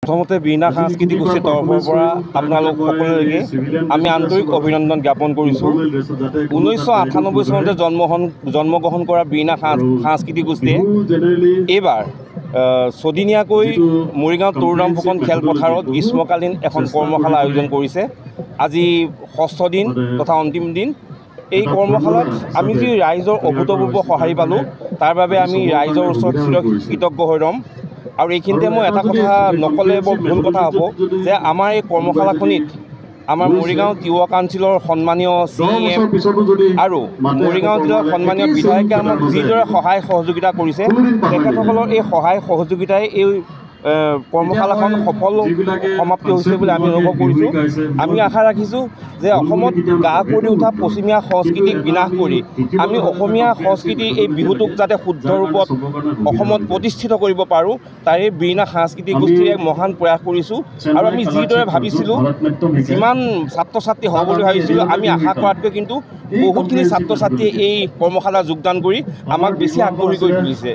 প্ৰথমতে বীণা সাংস্কৃতিক গোষ্ঠীৰ তৰফৰ পৰা আপোনালোক সকলোলৈকে আমি আন্তৰিক অভিনন্দন জ্ঞাপন কৰিছোঁ। 1998 চনতে জন্মগ্ৰহণ কৰা বীণা সাংস্কৃতিক গোষ্ঠীয়ে এইবাৰ ছদিনীয়াকৈ মৰিগাঁও তৰুণৰাম ফুকন খেলপথাৰত গ্ৰীষ্মকালীন এখন কৰ্মশালা আয়োজন কৰিছে। আজি 6ঠ দিন তথা অন্তিম দিন। এই কৰ্মশালাত আমি যি ৰাইজৰ অভূতপূৰ্ব সঁহাৰি পালোঁ তাৰ বাবে আমি ৰাইজৰ ওচৰত কৃতজ্ঞ হৈ ৰ'ম। আৰু এইখিনিতে মই এটা কথা নক'লে বৰ ভুল কথা হ'ব যে আমাৰ এই কৰ্মশালাখনিত আমাৰ মৰিগাঁও তিৱা কাউন্সিলৰ সন্মানীয় CEM আৰু মৰিগাঁও জিলাৰ সন্মানীয় বিধায়কে আমাক যিদৰে সহায় সহযোগিতা কৰিছে তেখেতসকলৰ এই সহায় সহযোগিতাই এই কৰ্মশালাখন সফল সমাপ্তি হৈছে বুলি আমি অনুভৱ কৰিছোঁ। আমি আশা ৰাখিছোঁ যে অসমত গা কৰি উঠা পশ্চিমীয়া সংস্কৃতিক বিনাশ কৰি আমি অসমীয়া সংস্কৃতিৰ এই বিহুটোক যাতে শুদ্ধ ৰূপত অসমত প্ৰতিষ্ঠিত কৰিব পাৰোঁ তাৰে বীণা সাংস্কৃতিক গোষ্ঠীৰে মহান প্ৰয়াস কৰিছোঁ। আৰু আমি যিদৰে ভাবিছিলোঁ যিমান ছাত্ৰ ছাত্ৰী হ'ব বুলি ভাবিছিলোঁ আমি আশা কৰাতকৈ কিন্তু বহুতখিনি ছাত্ৰ ছাত্ৰীয়ে এই কৰ্মশালা যোগদান কৰি আমাক বেছি আগ্ৰহী কৰি তুলিছে।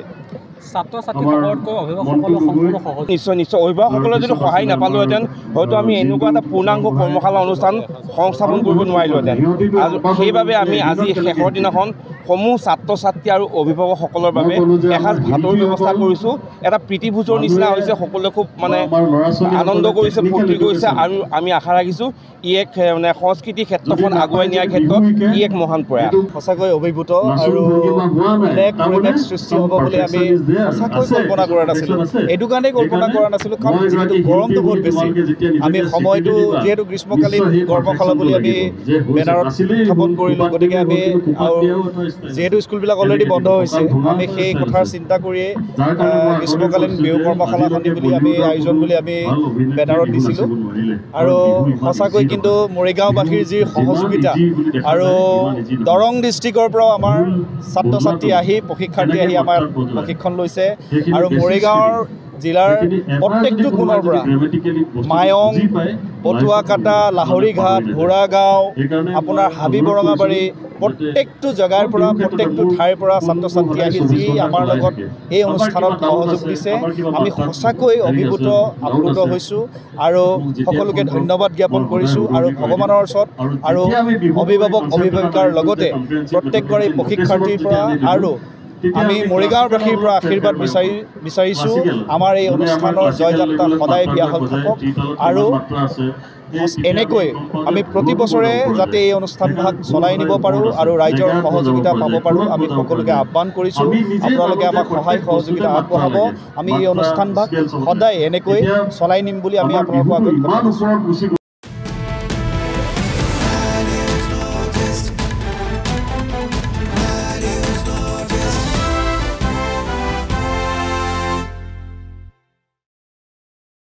নিশ্চয় অভিভাৱকসকলে যদি সহায় নাপালোহেঁতেন হয়তো আমি এনেকুৱা এটা পূৰ্ণাংগ কৰ্মশালা অনুষ্ঠান সংস্থাপন কৰিব নোৱাৰিলোহেঁতেন। আৰু সেইবাবে আমি আজি শেষৰ দিনাখন সমূহ ছাত্ৰ ছাত্ৰী আৰু অভিভাৱকসকলৰ বাবে এসাঁজ ভাতৰ ব্যৱস্থা কৰিছোঁ। এটা প্ৰীতিভোজৰ নিচিনা হৈছে, সকলোৱে খুব আনন্দ কৰিছে, ফূৰ্তি কৰিছে। আৰু আমি আশা ৰাখিছোঁ ই এক সংস্কৃতিৰ ক্ষেত্ৰখন আগুৱাই নিয়াৰ ক্ষেত্ৰত ই এক মহান প্ৰয়াস। সঁচাকৈ অভিভূত আৰু এক পৰিৱেশ সৃষ্টি হ'ব বুলি আমি সঁচাকৈ কল্পনা কৰা নাছিলোঁ। এইটো কাৰণেই কল্পনা কৰা নাছিলোঁ কাৰণ যিহেতু গৰমটো বহুত বেছি। আমি সময়টো যিহেতু গ্ৰীষ্মকালীন কৰ্মশালা বুলি আমি বেনাৰত স্থাপন কৰিলোঁ, গতিকে আমি আৰু যিহেতু স্কুলবিলাক অলৰেডি বন্ধ হৈছে আমি সেই কথাৰ চিন্তা কৰিয়েই গ্ৰীষ্মকালীন বিহু কৰ্মশালাখনি বুলি আমি আয়োজন বুলি আমি বেনাৰত দিছিলোঁ। আৰু সঁচাকৈ কিন্তু মৰিগাঁওবাসীৰ যি সহযোগিতা আৰু দৰং ডিষ্ট্ৰিক্টৰ পৰাও আমাৰ ছাত্ৰ ছাত্ৰী আহি প্ৰশিক্ষাৰ্থী আহি আমাৰ প্ৰশিক্ষণ লৈছে। আৰু মৰিগাঁৱৰ জিলাৰ প্ৰত্যেকটো কোণৰ পৰা মায়ং, পটুৱাকাটা, লাহৰীঘাট, ঘোঁৰাগাঁও, আপোনাৰ হাবি বৰঙাবাৰী প্ৰত্যেকটো জেগাৰ পৰা প্ৰত্যেকটো ঠাইৰ পৰা ছাত্ৰ ছাত্ৰী আহি যি আমাৰ লগত এই অনুষ্ঠানত সহযোগ দিছে আমি সঁচাকৈ অভিভূত আপ্লুত হৈছোঁ আৰু সকলোকে ধন্যবাদ জ্ঞাপন কৰিছোঁ। আৰু ভগৱানৰ ওচৰত আৰু অভিভাৱক অভিভাৱিকাৰ লগতে প্ৰত্যেকগৰাকী প্ৰশিক্ষাৰ্থীৰ পৰা আৰু আমি মৰিগাঁওবাসীৰ পৰা আশীৰ্বাদ বিচাৰিছোঁ আমাৰ এই অনুষ্ঠানৰ জয়যাত্ৰা সদায় ব্যাহত থাকক। আৰু এনেকৈ আমি প্ৰতি বছৰে যাতে এই অনুষ্ঠানভাগ চলাই নিব পাৰোঁ আৰু ৰাইজৰ সহযোগিতা পাব পাৰোঁ আমি সকলোকে আহ্বান কৰিছোঁ। আপোনালোকে আমাক সহায় সহযোগিতা আগবঢ়াব। আমি এই অনুষ্ঠানভাগ সদায় এনেকৈ চলাই নিম বুলি আমি আপোনালোকক আগত